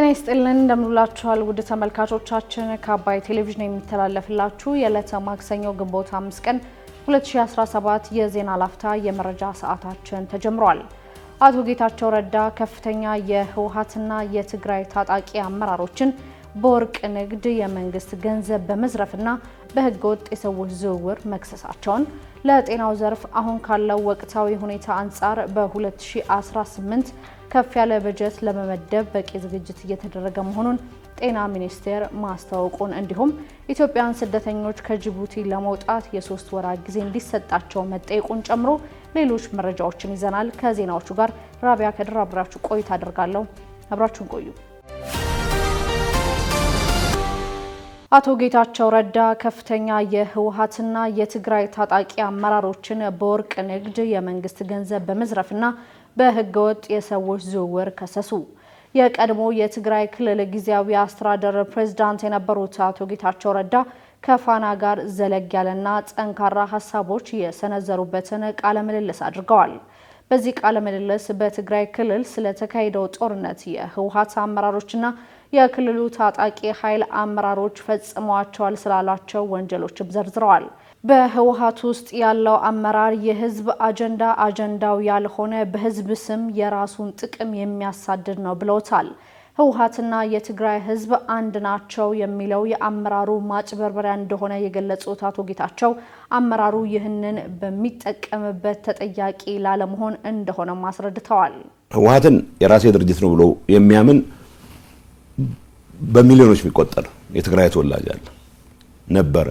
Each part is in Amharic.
ጤና ይስጥልን እንደምንላችኋል ውድ ተመልካቾቻችን ከአባይ ቴሌቪዥን የሚተላለፍላችሁ የዕለተ ማክሰኞ ግንቦት 5 ቀን 2017 የዜና ላፍታ የመረጃ ሰዓታችን ተጀምሯል። አቶ ጌታቸው ረዳ ከፍተኛ የህወሓትና የትግራይ ታጣቂ አመራሮችን በወርቅ ንግድ የመንግስት ገንዘብ በመዝረፍና በህገወጥ የሰዎች ዝውውር መክሰሳቸውን ለጤናው ዘርፍ አሁን ካለው ወቅታዊ ሁኔታ አንጻር በ2018 ከፍ ያለ በጀት ለመመደብ በቂ ዝግጅት እየተደረገ መሆኑን ጤና ሚኒስቴር ማስታወቁን እንዲሁም ኢትዮጵያን ስደተኞች ከጅቡቲ ለመውጣት የ3 ወራት ጊዜ እንዲሰጣቸው መጠየቁን ጨምሮ ሌሎች መረጃዎችን ይዘናል። ከዜናዎቹ ጋር ራቢያ ከድር አብራችሁ ቆይታ አደርጋለሁ። አብራችሁን ቆዩ። አቶ ጌታቸው ረዳ ከፍተኛ የህወሓትና የትግራይ ታጣቂ አመራሮችን በወርቅ ንግድ የመንግስት ገንዘብ በመዝረፍና በህገወጥ የሰዎች ዝውውር ከሰሱ። የቀድሞ የትግራይ ክልል ጊዜያዊ አስተዳደር ፕሬዝዳንት የነበሩት አቶ ጌታቸው ረዳ ከፋና ጋር ዘለግ ያለና ጠንካራ ሀሳቦች የሰነዘሩበትን ቃለ ምልልስ አድርገዋል። በዚህ ቃለ ምልልስ በትግራይ ክልል ስለተካሄደው ጦርነት የህወሓት አመራሮችና የክልሉ ታጣቂ ኃይል አመራሮች ፈጽመዋቸዋል ስላሏቸው ወንጀሎችም ዘርዝረዋል። በህወሓት ውስጥ ያለው አመራር የህዝብ አጀንዳው ያልሆነ በህዝብ ስም የራሱን ጥቅም የሚያሳድድ ነው ብለውታል። ህወሓትና የትግራይ ህዝብ አንድ ናቸው የሚለው የአመራሩ ማጭበርበሪያ እንደሆነ የገለጹት አቶ ጌታቸው አመራሩ ይህንን በሚጠቀምበት ተጠያቂ ላለመሆን እንደሆነ አስረድተዋል። ህወሓትን የራሴ ድርጅት ነው ብሎ የሚያምን በሚሊዮኖች የሚቆጠር የትግራይ ተወላጅ አለ ነበር።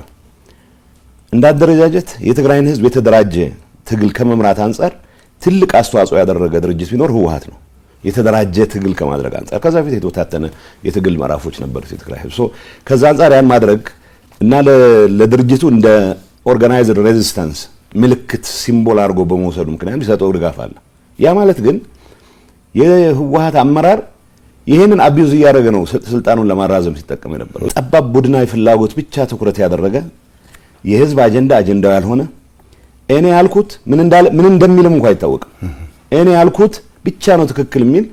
እንዳደረጃጀት የትግራይን ህዝብ የተደራጀ ትግል ከመምራት አንፃር ትልቅ አስተዋጽኦ ያደረገ ድርጅት ቢኖር ህወሓት ነው። የተደራጀ ትግል ከማድረግ አንፃር ከዛ በፊት የተወታተነ የትግል ምዕራፎች ነበሩት የትግራይ ህዝብ። ከዛ አንፃር ያን ማድረግ እና ለድርጅቱ እንደ ኦርጋናይዝድ ሬዚስታንስ ምልክት ሲምቦል አድርጎ በመውሰዱ ምክንያት ሊሰጠው ድጋፍ አለ። ያ ማለት ግን የህወሓት አመራር ይሄንን አቢዩዝ እያደረገ ነው ስልጣኑን ለማራዘም ሲጠቀም የነበረው። ጠባብ ቡድናዊ ፍላጎት ብቻ ትኩረት ያደረገ የህዝብ አጀንዳው ያልሆነ እኔ ያልኩት ምን እንደሚልም እንኳን አይታወቅም። እኔ ያልኩት ብቻ ነው ትክክል የሚል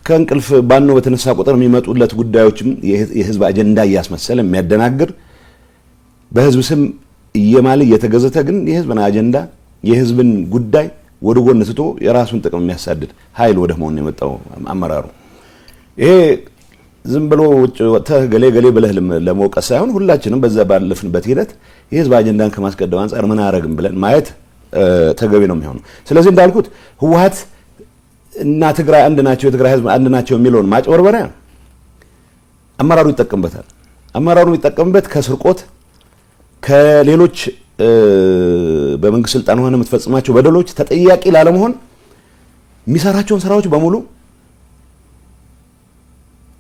ከእንቅልፍ ባኖ በተነሳ ቁጥር የሚመጡለት ጉዳዮችም የህዝብ አጀንዳ እያስመሰለ የሚያደናግር በህዝብ ስም እየማለ እየተገዘተ ግን የህዝብን አጀንዳ የህዝብን ጉዳይ ወደ ጎን ትቶ የራሱን ጥቅም የሚያሳድድ ኃይል ወደ መሆን የመጣው አመራሩ። ይሄ ዝም ብሎ ወጥተህ ገሌ ብለህ ለመውቀስ ሳይሆን ሁላችንም በዛ ባለፍንበት ሂደት የህዝብ አጀንዳን ከማስቀደም አንፃር ምን አረግም ብለን ማየት ተገቢ ነው የሚሆነው። ስለዚህ እንዳልኩት ህወሓት እና ትግራይ አንድ ናቸው፣ የትግራይ ህዝብ አንድ ናቸው የሚለውን ማጭበርበሪያ አመራሩ ይጠቀምበታል። አመራሩ የሚጠቀምበት ከስርቆት ከሌሎች በመንግስት ስልጣን ሆነ የምትፈጽማቸው በደሎች ተጠያቂ ላለመሆን የሚሰራቸውን ስራዎች በሙሉ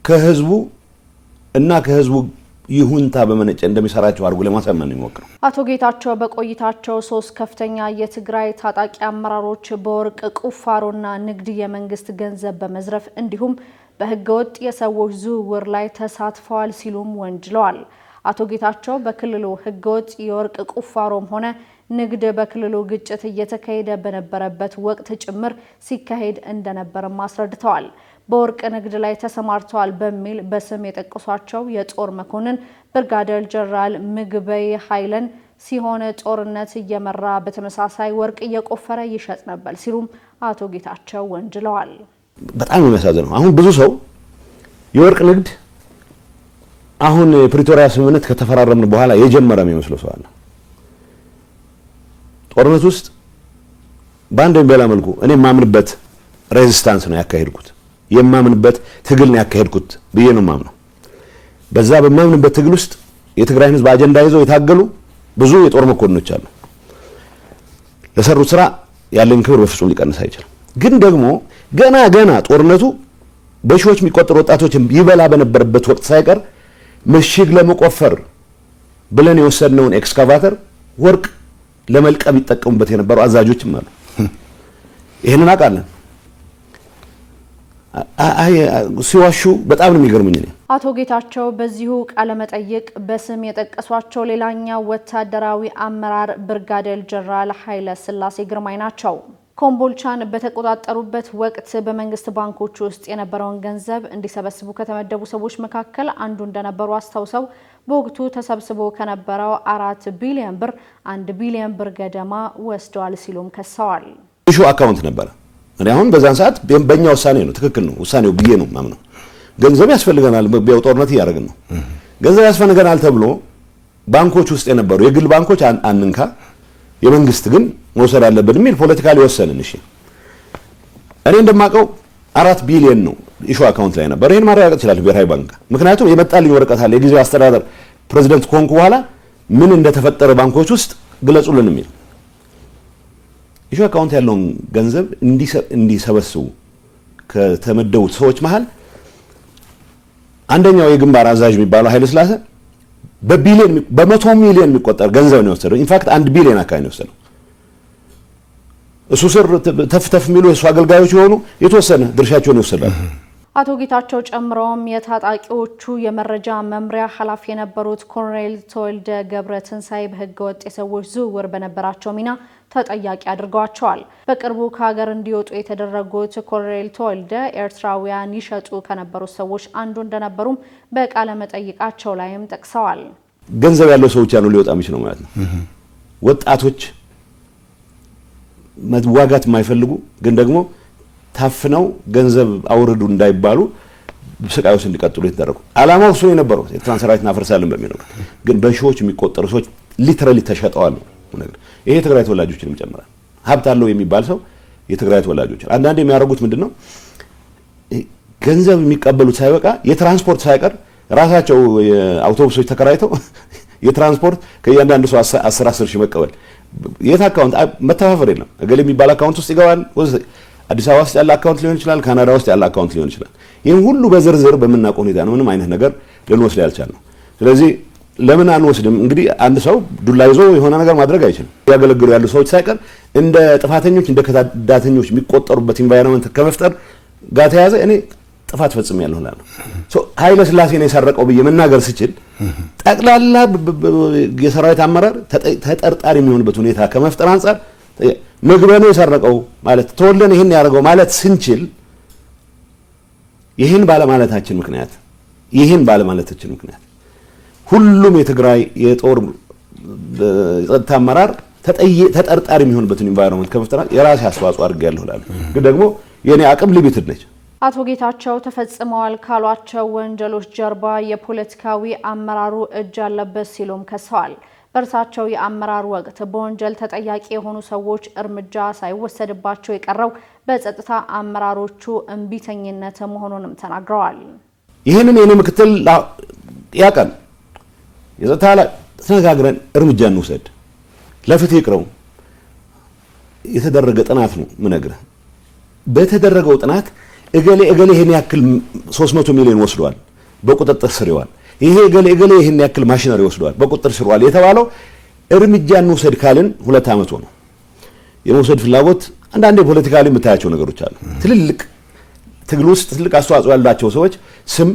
ከህዝቡ እና ከህዝቡ ይሁንታ በመነጨ እንደሚሰራቸው አድርጎ ለማሳመን ነው የሚሞክረው። አቶ ጌታቸው በቆይታቸው 3 ከፍተኛ የትግራይ ታጣቂ አመራሮች በወርቅ ቁፋሮና ንግድ የመንግስት ገንዘብ በመዝረፍ እንዲሁም በህገወጥ የሰዎች ዝውውር ላይ ተሳትፈዋል ሲሉም ወንጅለዋል። አቶ ጌታቸው በክልሉ ህገወጥ የወርቅ ቁፋሮም ሆነ ንግድ በክልሉ ግጭት እየተካሄደ በነበረበት ወቅት ጭምር ሲካሄድ እንደነበርም አስረድተዋል። በወርቅ ንግድ ላይ ተሰማርተዋል በሚል በስም የጠቀሷቸው የጦር መኮንን ብርጋዴር ጀነራል ምግበይ ኃይለን ሲሆን ጦርነት እየመራ በተመሳሳይ ወርቅ እየቆፈረ ይሸጥ ነበር ሲሉም አቶ ጌታቸው ወንጅለዋል። በጣም የሚያሳዝነው አሁን ብዙ ሰው የወርቅ ንግድ አሁን የፕሪቶሪያ ስምምነት ከተፈራረምን በኋላ የጀመረ የሚመስለው ሰው አለ። ጦርነት ውስጥ በአንድ በሌላ መልኩ እኔ የማምንበት ሬዚስታንስ ነው ያካሄድኩት፣ የማምንበት ትግል ነው ያካሄድኩት ብዬ ነው የማምነው። በዛ በማምንበት ትግል ውስጥ የትግራይን ህዝብ አጀንዳ ይዘው የታገሉ ብዙ የጦር መኮንኖች አሉ። ለሰሩት ስራ ያለኝ ክብር በፍጹም ሊቀንስ አይችልም። ግን ደግሞ ገና ጦርነቱ በሺዎች የሚቆጠሩ ወጣቶች ይበላ በነበረበት ወቅት ሳይቀር ምሽግ ለመቆፈር ብለን የወሰድነውን ኤክስካቫተር ወርቅ ለመልቀም ይጠቀሙበት የነበሩ አዛዦችም አሉ። ይሄንን አውቃለን። ሲዋሹ በጣም ነው የሚገርሙኝ። አቶ ጌታቸው በዚሁ ቃለ መጠይቅ በስም የጠቀሷቸው ሌላኛው ወታደራዊ አመራር ብርጋዴር ጀነራል ኃይለ ስላሴ ግርማይ ናቸው። ኮምቦልቻን በተቆጣጠሩበት ወቅት በመንግስት ባንኮች ውስጥ የነበረውን ገንዘብ እንዲሰበስቡ ከተመደቡ ሰዎች መካከል አንዱ እንደነበሩ አስታውሰው በወቅቱ ተሰብስቦ ከነበረው 4 ቢሊዮን ብር 1 ቢሊዮን ብር ገደማ ወስደዋል ሲሉም ከሰዋል። ኢሹ አካውንት ነበር። እኔ አሁን በዛን ሰዓት በእኛ ውሳኔ ነው ትክክል ነው ውሳኔው ብዬ ነው ማምነው። ገንዘብ ያስፈልገናል ጦርነት እያደረግን ነው። ገንዘብ ያስፈልገናል ተብሎ ባንኮች ውስጥ የነበሩ የግል ባንኮች አንንካ የመንግስት ግን መውሰድ አለብን የሚል ፖለቲካሊ ወሰንን። እሺ እኔ እንደማቀው 4 ቢሊዮን ነው ኢሹ አካውንት ላይ ነበር። ይሄን ማረጋገጥ ይችላል ብሔራዊ ባንክ። ምክንያቱም የመጣልኝ ወረቀት አለ የጊዜው አስተዳደር ፕሬዝዳንት ኮንኩ በኋላ ምን እንደተፈጠረ ባንኮች ውስጥ ግለጹልን የሚል ኢሹ አካውንት ያለውን ገንዘብ እንዲሰበስቡ ከተመደቡት ሰዎች መሃል አንደኛው የግንባር አዛዥ የሚባለው ኃይለ ስላሴ በቢሊዮን በመቶ ሚሊዮን የሚቆጠር ገንዘብ ነው የወሰደው። ኢንፋክት 1 ቢሊዮን አካባቢ ነው የወሰደው። እሱ ስር ተፍተፍ የሚሉ የሱ አገልጋዮች የሆኑ የተወሰነ ድርሻቸውን ይወስዳሉ። አቶ ጌታቸው ጨምረውም የታጣቂዎቹ የመረጃ መምሪያ ኃላፊ የነበሩት ኮሎኔል ተወልደ ገብረትንሳኤ በህገወጥ የሰዎች ዝውውር በነበራቸው ሚና ተጠያቂ አድርገዋቸዋል። በቅርቡ ከሀገር እንዲወጡ የተደረጉት ኮሎኔል ተወልደ ኤርትራውያን ይሸጡ ከነበሩት ሰዎች አንዱ እንደነበሩም በቃለ መጠይቃቸው ላይም ጠቅሰዋል። ገንዘብ ያለው ሰዎች ያሉ ሊወጣ የሚችለው ማለት ነው። ወጣቶች መዋጋት የማይፈልጉ ግን ደግሞ ታፍነው ገንዘብ አውርዱ እንዳይባሉ ስቃይ ውስጥ እንዲቀጥሉ የተደረጉ አላማው እሱ የነበረው የትራንስፈራይት እናፈርሳለን በሚለው ግን በሺዎች የሚቆጠሩ ሰዎች ሊተራሊ ተሸጠዋል ነው ነገር። ይሄ የትግራይ ተወላጆችንም ጨምራል። ሀብት አለው የሚባል ሰው የትግራይ ተወላጆች አንዳንዴ የሚያደርጉት ምንድነው ገንዘብ የሚቀበሉት ሳይበቃ የትራንስፖርት ሳይቀር ራሳቸው የአውቶቡሶች ተከራይተው የትራንስፖርት ከእያንዳንዱ ሰው 10 ሺህ መቀበል የት አካውንት መተፋፈር የለም እገሌ የሚባል አካውንት ውስጥ ይገባል። አዲስ አበባ ውስጥ ያለ አካውንት ሊሆን ይችላል፣ ካናዳ ውስጥ ያለ አካውንት ሊሆን ይችላል። ይሄን ሁሉ በዝርዝር በመናቆም ሁኔታ ነው ምንም አይነት ነገር ልንወስድ ያልቻልነው። ስለዚህ ለምን አንወስድም? እንግዲህ አንድ ሰው ዱላ ይዞ የሆነ ነገር ማድረግ አይችልም። ያገለግሉ ያሉ ሰዎች ሳይቀር እንደ ጥፋተኞች እንደ ከዳተኞች የሚቆጠሩበት ኢንቫይሮንመንት ከመፍጠር ጋር ተያዘ እኔ ጥፋት ፈጽሜያለሁ እላለሁ። ኃይለ ስላሴ ነው የሰረቀው ብዬ መናገር ስችል ጠቅላላ የሰራዊት አመራር ተጠርጣሪ የሚሆንበት ሁኔታ ከመፍጠር አንፃር ምግበ ነው የሰረቀው ማለት ተወልደን ይሄን ያደርገው ማለት ስንችል ይሄን ባለማለታችን ምክንያት ሁሉም የትግራይ የጦር የጸጥታ አመራር ተጠርጣሪ የሚሆንበትን ኢንቫይሮንመንት ከመፍጠር የራሴ አስተዋጽኦ አድርጌያለሁ እላለሁ። ግን ደግሞ የኔ አቅም ሊሚትድ ነች። አቶ ጌታቸው ተፈጽመዋል ካሏቸው ወንጀሎች ጀርባ የፖለቲካዊ አመራሩ እጅ አለበት ሲሉም ከሰዋል። በእርሳቸው የአመራር ወቅት በወንጀል ተጠያቂ የሆኑ ሰዎች እርምጃ ሳይወሰድባቸው የቀረው በጸጥታ አመራሮቹ እምቢተኝነት መሆኑንም ተናግረዋል። ይህንን የኔ ምክትል ያቀን የጸጥታ ላይ ተነጋግረን እርምጃ እንውሰድ ለፍትህ ይቅረው የተደረገ ጥናት ነው ምነግርህ። በተደረገው ጥናት እገሌ ይሄን ያክል 300 ሚሊዮን ወስዷል በቁጥጥር ስር ይዋል፣ ይሄ እገሌ ይሄን ያክል ማሽነሪ ወስዷል በቁጥጥር ስር ይዋል የተባለው እርምጃ እንውሰድ ካልን 2 ዓመት ሆነ። የመውሰድ ፍላጎት አንዳንዴ ፖለቲካሊ የምታያቸው ነገሮች አሉ። ትልልቅ ትግል ውስጥ ትልቅ አስተዋጽኦ ያላቸው ሰዎች ስም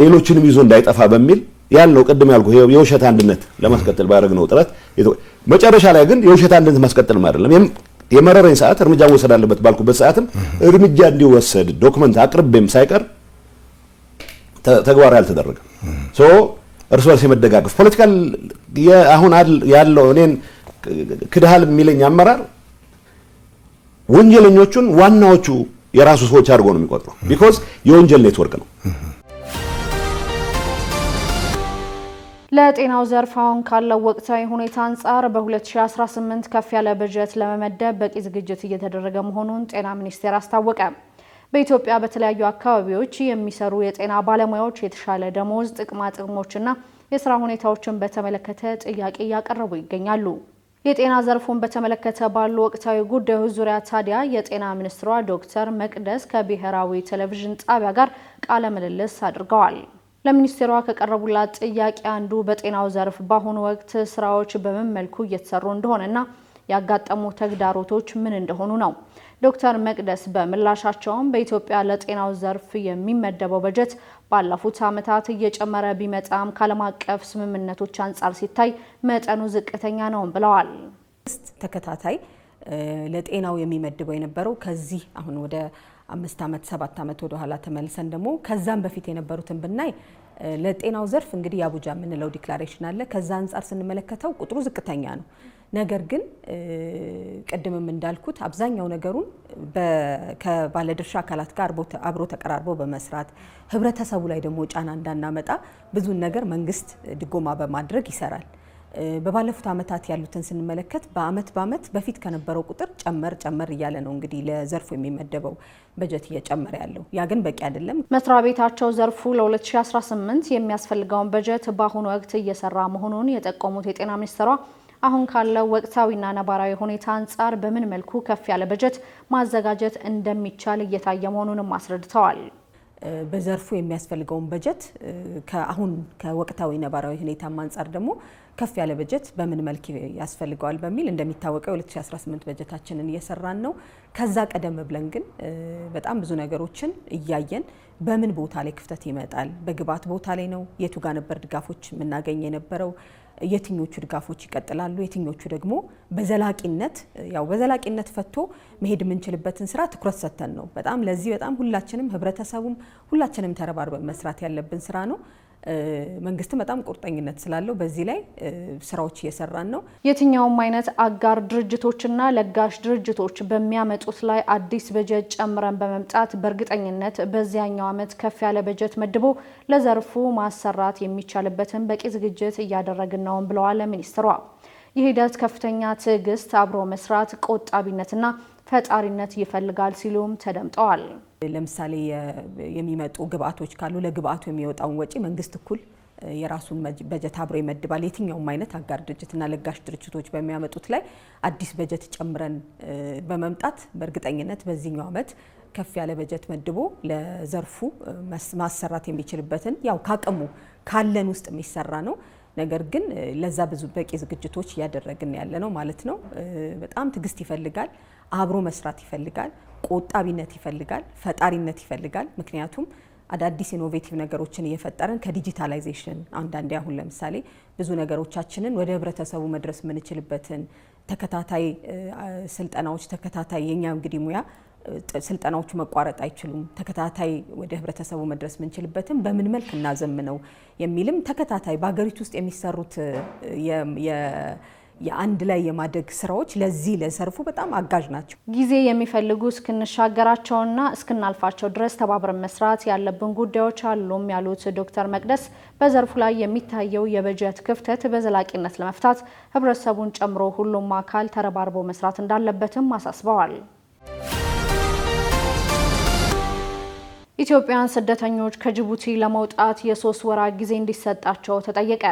ሌሎችንም ይዞ እንዳይጠፋ በሚል ያለው ቅድም ያልኩ የውሸት አንድነት ለማስቀጠል ባደረግነው ጥረት መጨረሻ ላይ ግን የውሸት አንድነት ማስቀጠል አይደለም የመረረኝ ሰዓት እርምጃ መውሰድ አለበት ባልኩበት ሰዓትም እርምጃ እንዲወሰድ ዶክመንት አቅርቤም ሳይቀር ተግባራዊ አልተደረገም። እርስ በርስ የመደጋገፍ ፖለቲካል አሁን ያለው እኔን ክድሃል የሚለኝ አመራር ወንጀለኞቹን ዋናዎቹ የራሱ ሰዎች አድርጎ ነው የሚቆጥረው። ቢኮዝ የወንጀል ኔትወርክ ነው። ለጤናው ዘርፍ አሁን ካለው ወቅታዊ ሁኔታ አንጻር በ2018 ከፍ ያለ በጀት ለመመደብ በቂ ዝግጅት እየተደረገ መሆኑን ጤና ሚኒስቴር አስታወቀ። በኢትዮጵያ በተለያዩ አካባቢዎች የሚሰሩ የጤና ባለሙያዎች የተሻለ ደሞዝ፣ ጥቅማ ጥቅሞችና የሥራ ሁኔታዎችን በተመለከተ ጥያቄ እያቀረቡ ይገኛሉ። የጤና ዘርፉን በተመለከተ ባሉ ወቅታዊ ጉዳዮች ዙሪያ ታዲያ የጤና ሚኒስትሯ ዶክተር መቅደስ ከብሔራዊ ቴሌቪዥን ጣቢያ ጋር ቃለ ምልልስ አድርገዋል። ለሚኒስቴሯ ከቀረቡላት ጥያቄ አንዱ በጤናው ዘርፍ በአሁኑ ወቅት ስራዎች በምን መልኩ እየተሰሩ እንደሆነና ያጋጠሙ ተግዳሮቶች ምን እንደሆኑ ነው። ዶክተር መቅደስ በምላሻቸውም በኢትዮጵያ ለጤናው ዘርፍ የሚመደበው በጀት ባለፉት ዓመታት እየጨመረ ቢመጣም ከዓለም አቀፍ ስምምነቶች አንጻር ሲታይ መጠኑ ዝቅተኛ ነው ብለዋል። ተከታታይ ለጤናው የሚመድበው የነበረው ከዚህ አሁን ወደ 5 ዓመት 7 ዓመት ወደ ኋላ ተመልሰን ደግሞ ከዛም በፊት የነበሩትን ብናይ ለጤናው ዘርፍ እንግዲህ ያቡጃ የምንለው ዲክላሬሽን አለ። ከዛ አንፃር ስንመለከተው ቁጥሩ ዝቅተኛ ነው። ነገር ግን ቀደምም እንዳልኩት አብዛኛው ነገሩን ከባለድርሻ አካላት ጋር አብሮ ተቀራርቦ በመስራት ህብረተሰቡ ላይ ደግሞ ጫና እንዳናመጣ ብዙ ነገር መንግስት ድጎማ በማድረግ ይሰራል። በባለፉት ዓመታት ያሉትን ስንመለከት በአመት በፊት ከነበረው ቁጥር ጨመር እያለ ነው እንግዲህ ለዘርፉ የሚመደበው በጀት እየጨመረ ያለው። ያ ግን በቂ አይደለም። መስሪያ ቤታቸው ዘርፉ ለ2018 የሚያስፈልገውን በጀት በአሁኑ ወቅት እየሰራ መሆኑን የጠቆሙት የጤና ሚኒስትሯ አሁን ካለው ወቅታዊና ነባራዊ ሁኔታ አንጻር በምን መልኩ ከፍ ያለ በጀት ማዘጋጀት እንደሚቻል እየታየ መሆኑንም አስረድተዋል። በዘርፉ የሚያስፈልገውን በጀት ከአሁን ከወቅታዊ ነባራዊ ሁኔታ አንጻር ደግሞ ከፍ ያለ በጀት በምን መልክ ያስፈልገዋል በሚል እንደሚታወቀው 2018 በጀታችንን እየሰራን ነው። ከዛ ቀደም ብለን ግን በጣም ብዙ ነገሮችን እያየን በምን ቦታ ላይ ክፍተት ይመጣል፣ በግብዓት ቦታ ላይ ነው፣ የቱ ጋር ነበር ድጋፎች የምናገኝ የነበረው፣ የትኞቹ ድጋፎች ይቀጥላሉ፣ የትኞቹ ደግሞ በዘላቂነት ፈቶ መሄድ የምንችልበትን ስራ ትኩረት ሰጥተን ነው። ለዚህ ሁላችንም ህብረተሰቡም ሁላችንም ተረባርበን መስራት ያለብን ስራ ነው። መንግስትም በጣም ቁርጠኝነት ስላለው በዚህ ላይ ስራዎች እየሰራን ነው። የትኛውም አይነት አጋር ድርጅቶችና ለጋሽ ድርጅቶች በሚያመጡት ላይ አዲስ በጀት ጨምረን በመምጣት በእርግጠኝነት በዚያኛው ዓመት ከፍ ያለ በጀት መድቦ ለዘርፉ ማሰራት የሚቻልበትን በቂ ዝግጅት እያደረግን ነው ብለዋል ሚኒስትሯ። ይህ ሂደት ከፍተኛ ትዕግስት፣ አብሮ መስራት፣ ቆጣቢነትና ፈጣሪነት ይፈልጋል ሲሉም ተደምጠዋል። ለምሳሌ የሚመጡ ግብአቶች ካሉ ለግብአቱ የሚወጣውን ወጪ መንግስት እኩል የራሱን በጀት አብሮ ይመድባል። የትኛውም አይነት አጋር ድርጅትና ለጋሽ ድርጅቶች በሚያመጡት ላይ አዲስ በጀት ጨምረን በመምጣት በእርግጠኝነት በዚህኛው ዓመት ከፍ ያለ በጀት መድቦ ለዘርፉ ማሰራት የሚችልበትን ካቅሙ ካለን ውስጥ የሚሰራ ነው። ነገር ግን ለዛ ብዙ በቂ ዝግጅቶች እያደረግን ያለ ነው ማለት ነው። በጣም ትዕግስት ይፈልጋል፣ አብሮ መስራት ይፈልጋል፣ ቆጣቢነት ይፈልጋል፣ ፈጣሪነት ይፈልጋል። ምክንያቱም አዳዲስ ኢኖቬቲቭ ነገሮችን እየፈጠረን ከዲጂታላይዜሽን አንዳንዴ አሁን ለምሳሌ ብዙ ነገሮቻችንን ወደ ህብረተሰቡ መድረስ የምንችልበትን ተከታታይ ስልጠናዎች የኛ እንግዲህ ሙያ ስልጠናዎቹ መቋረጥ አይችሉም። ተከታታይ ወደ ህብረተሰቡ መድረስ የምንችልበትን በምን መልክ እናዘምነው የሚልም ተከታታይ በአገሪቱ ውስጥ የሚሰሩት የአንድ ላይ የማደግ ስራዎች ለዚህ ለዘርፉ በጣም አጋዥ ናቸው። ጊዜ የሚፈልጉ እስክንሻገራቸውና እስክናልፋቸው ድረስ ተባብረን መስራት ያለብን ጉዳዮች አሉም ያሉት ዶክተር መቅደስ በዘርፉ ላይ የሚታየው የበጀት ክፍተት በዘላቂነት ለመፍታት ህብረተሰቡን ጨምሮ ሁሉም አካል ተረባርቦ መስራት እንዳለበትም አሳስበዋል። ኢትዮጵያውያን ስደተኞች ከጅቡቲ ለመውጣት የ3 ወራት ጊዜ እንዲሰጣቸው ተጠየቀ።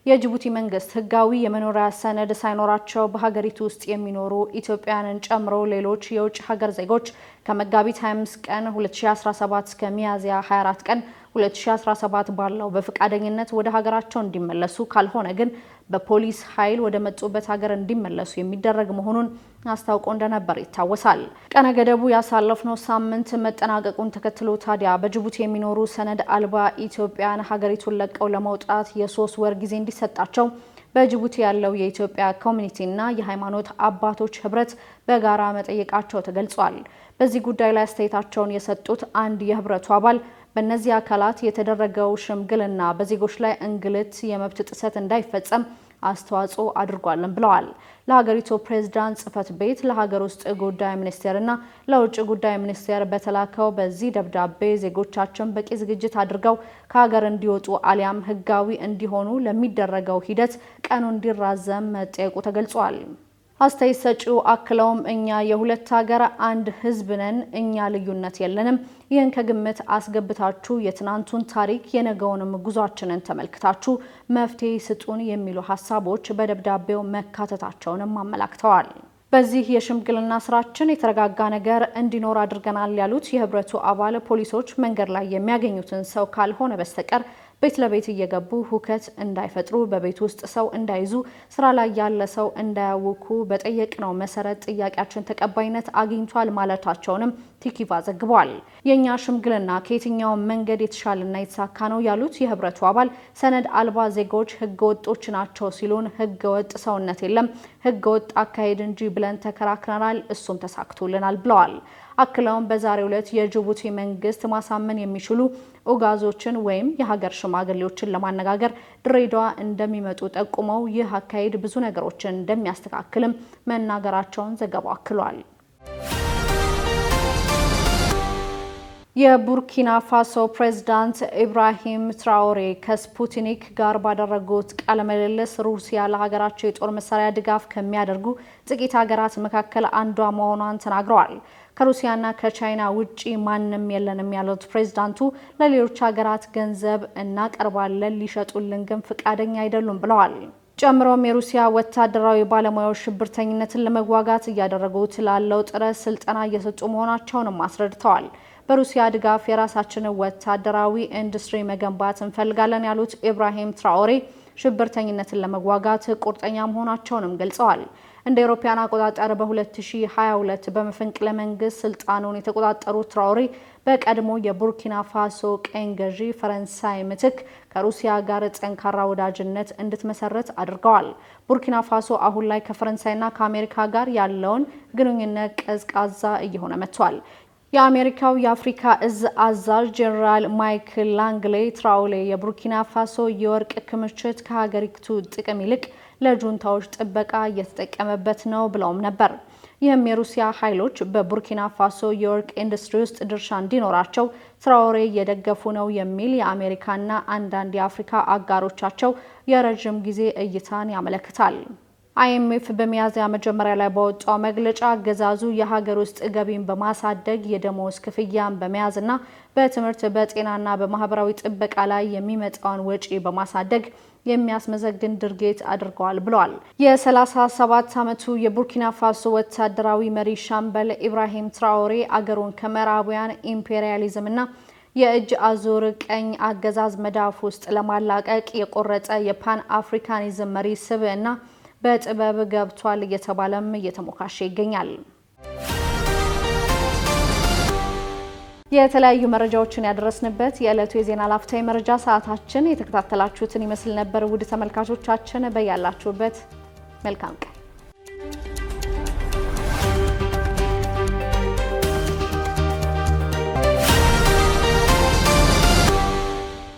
የጅቡቲ መንግስት ህጋዊ የመኖሪያ ሰነድ ሳይኖራቸው በሀገሪቱ ውስጥ የሚኖሩ ኢትዮጵያውያንን ጨምሮ ሌሎች የውጭ ሀገር ዜጎች ከመጋቢት 25 ቀን 2017 እስከ ሚያዝያ 24 ቀን 2017 ባለው በፈቃደኝነት ወደ ሀገራቸው እንዲመለሱ ካልሆነ ግን በፖሊስ ኃይል ወደ መጡበት ሀገር እንዲመለሱ የሚደረግ መሆኑን አስታውቆ እንደነበር ይታወሳል። ቀነ ገደቡ ያሳለፍነው ሳምንት መጠናቀቁን ተከትሎ ታዲያ በጅቡቲ የሚኖሩ ሰነድ አልባ ኢትዮጵያውያን ሀገሪቱን ለቀው ለመውጣት የ3 ወር ጊዜ እንዲሰጣቸው በጅቡቲ ያለው የኢትዮጵያ ኮሚኒቲና የሃይማኖት አባቶች ህብረት በጋራ መጠየቃቸው ተገልጿል። በዚህ ጉዳይ ላይ አስተያየታቸውን የሰጡት አንድ የህብረቱ አባል በእነዚህ አካላት የተደረገው ሽምግልና በዜጎች ላይ እንግልት፣ የመብት ጥሰት እንዳይፈጸም አስተዋጽኦ አድርጓልን ብለዋል። ለሀገሪቱ ፕሬዝዳንት ጽህፈት ቤት፣ ለሀገር ውስጥ ጉዳይ ሚኒስቴርና ለውጭ ጉዳይ ሚኒስቴር በተላከው በዚህ ደብዳቤ ዜጎቻችን በቂ ዝግጅት አድርገው ከሀገር እንዲወጡ አሊያም ህጋዊ እንዲሆኑ ለሚደረገው ሂደት ቀኑ እንዲራዘም መጠየቁ ተገልጿል። አስተያየት ሰጪው አክለውም እኛ የሁለት ሀገር አንድ ህዝብ ነን፣ እኛ ልዩነት የለንም። ይህን ከግምት አስገብታችሁ የትናንቱን ታሪክ የነገውንም ጉዟችንን ተመልክታችሁ መፍትሄ ስጡን የሚሉ ሀሳቦች በደብዳቤው መካተታቸውንም አመላክተዋል። በዚህ የሽምግልና ስራችን የተረጋጋ ነገር እንዲኖር አድርገናል ያሉት የህብረቱ አባል ፖሊሶች መንገድ ላይ የሚያገኙትን ሰው ካልሆነ በስተቀር ቤት ለቤት እየገቡ ሁከት እንዳይፈጥሩ፣ በቤት ውስጥ ሰው እንዳይዙ፣ ስራ ላይ ያለ ሰው እንዳያውኩ በጠየቅነው መሰረት ጥያቄያችን ተቀባይነት አግኝቷል ማለታቸውንም ቲኪቫ ዘግቧል። የኛ ሽምግልና ከየትኛው መንገድ የተሻለና የተሳካ ነው ያሉት የህብረቱ አባል ሰነድ አልባ ዜጎች ህገወጦች ናቸው ሲሉን ህገወጥ ሰውነት የለም ህገወጥ አካሄድ እንጂ ብለን ተከራክረናል፣ እሱም ተሳክቶልናል ብለዋል። አክለውም በዛሬው ዕለት የጅቡቲ መንግስት ማሳመን የሚችሉ ኡጋዞችን ወይም የሀገር ሽማግሌዎችን ለማነጋገር ድሬዳዋ እንደሚመጡ ጠቁመው ይህ አካሄድ ብዙ ነገሮችን እንደሚያስተካክልም መናገራቸውን ዘገባው አክሏል። የቡርኪና ፋሶ ፕሬዝዳንት ኢብራሂም ትራኦሬ ከስፑትኒክ ጋር ባደረጉት ቃለ ምልልስ ሩሲያ ለሀገራቸው የጦር መሳሪያ ድጋፍ ከሚያደርጉ ጥቂት ሀገራት መካከል አንዷ መሆኗን ተናግረዋል። ከሩሲያና ከቻይና ውጪ ማንም የለንም ያሉት ፕሬዝዳንቱ ለሌሎች ሀገራት ገንዘብ እናቀርባለን፣ ሊሸጡልን ግን ፈቃደኛ አይደሉም ብለዋል። ጨምሮም የሩሲያ ወታደራዊ ባለሙያዎች ሽብርተኝነትን ለመዋጋት እያደረጉት ላለው ጥረት ስልጠና እየሰጡ መሆናቸውንም አስረድተዋል። በሩሲያ ድጋፍ የራሳችንን ወታደራዊ ኢንዱስትሪ መገንባት እንፈልጋለን ያሉት ኢብራሂም ትራኦሬ ሽብርተኝነትን ለመዋጋት ቁርጠኛ መሆናቸውንም ገልጸዋል። እንደ አውሮፓውያን አቆጣጠር በ2022 በመፈንቅለ መንግስት ስልጣኑን የተቆጣጠሩት ትራኦሬ በቀድሞ የቡርኪና ፋሶ ቀኝ ገዢ ፈረንሳይ ምትክ ከሩሲያ ጋር ጠንካራ ወዳጅነት እንድትመሰረት አድርገዋል። ቡርኪና ፋሶ አሁን ላይ ከፈረንሳይና ከአሜሪካ ጋር ያለውን ግንኙነት ቀዝቃዛ እየሆነ መጥቷል። የአሜሪካው የአፍሪካ እዝ አዛዥ ጄኔራል ማይክል ላንግሌ ትራኦሬ የቡርኪና ፋሶ የወርቅ ክምችት ከሀገሪቱ ጥቅም ይልቅ ለጁንታዎች ጥበቃ እየተጠቀመበት ነው ብለውም ነበር። ይህም የሩሲያ ኃይሎች በቡርኪና ፋሶ የወርቅ ኢንዱስትሪ ውስጥ ድርሻ እንዲኖራቸው ትራኦሬ እየደገፉ ነው የሚል የአሜሪካና አንዳንድ የአፍሪካ አጋሮቻቸው የረጅም ጊዜ እይታን ያመለክታል። አይኤምኤፍ በሚያዝያ መጀመሪያ ላይ ባወጣው መግለጫ አገዛዙ የሀገር ውስጥ ገቢን በማሳደግ የደሞዝ ክፍያን በመያዝና በትምህርት በጤናና በማህበራዊ ጥበቃ ላይ የሚመጣውን ወጪ በማሳደግ የሚያስመዘግን ድርጊት አድርገዋል ብለዋል። የ37 ዓመቱ የቡርኪና ፋሶ ወታደራዊ መሪ ሻምበል ኢብራሂም ትራኦሬ አገሩን ከምዕራባውያን ኢምፔሪያሊዝምና የእጅ አዙር ቀኝ አገዛዝ መዳፍ ውስጥ ለማላቀቅ የቆረጠ የፓን አፍሪካኒዝም መሪ ስብዕና በጥበብ ገብቷል እየተባለም እየተሞካሸ ይገኛል። የተለያዩ መረጃዎችን ያደረስንበት የዕለቱ የዜና ላፍታ መረጃ ሰዓታችን የተከታተላችሁትን ይመስል ነበር። ውድ ተመልካቾቻችን በያላችሁበት መልካም ቀን